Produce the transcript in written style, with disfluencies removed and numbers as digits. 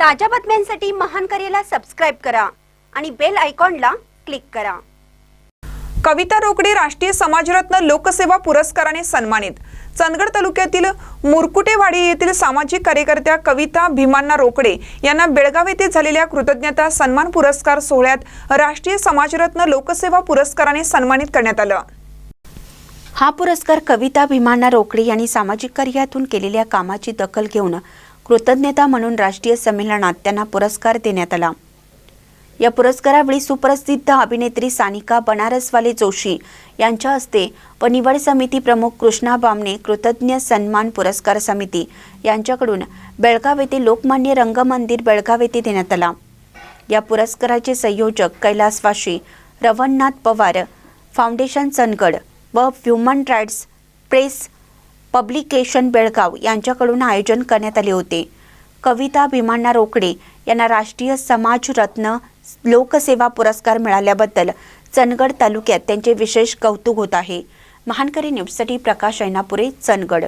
ताज्या बातम्यांसाठी महान करेला सबस्क्राइब करा आणि बेल आयकॉनला क्लिक करा। कविता रोकडे राष्ट्रीय समाजरत्न लोकसेवा पुरस्काराने सन्मानित। चंदगड तालुक्यातील मुरकुटेवाडी येथील सामाजिक कार्यकर्त्या कविता भीमांना रोकडे यांना बेळगाव येथे झालेल्या कृतज्ञता सन्मान पुरस्कार सोहळ्यात राष्ट्रीय समाजरत्न लोकसेवा पुरस्काराने सन्मानित करण्यात आलं। हा पुरस्कार कविता भीमांना रोकडे यांनी सामाजिक कार्यातून केलेल्या कामाची दखल घेऊन कृतज्ञता म्हणून राष्ट्रीय संमेलनात त्यांना पुरस्कार देण्यात आला। या पुरस्कारावेळी सुप्रसिद्ध अभिनेत्री सानिका बनारसवाले जोशी यांच्या हस्ते व निवड समिती प्रमुख कृष्णा बामणे कृतज्ञ सन्मान पुरस्कार समिती यांच्याकडून बेळगाव येथे लोकमान्य रंगमंदिर बेळगाव येथे देण्यात आला। या पुरस्काराचे संयोजक कैलासवासी रवणनाथ पवार फाउंडेशन चंदगड व human rights press publication Belgaum यांच्याकडून आयोजन करण्यात आले होते। कविता भीमांना रोकडे यांना राष्ट्रीय समाजरत्न लोकसेवा पुरस्कार मिळाल्याबद्दल चंदगड तालुक्यात त्यांचे विशेष कौतुक होत आहे। महानकरी न्यूजसाठी प्रकाश ऐनापुरे, चंदगड।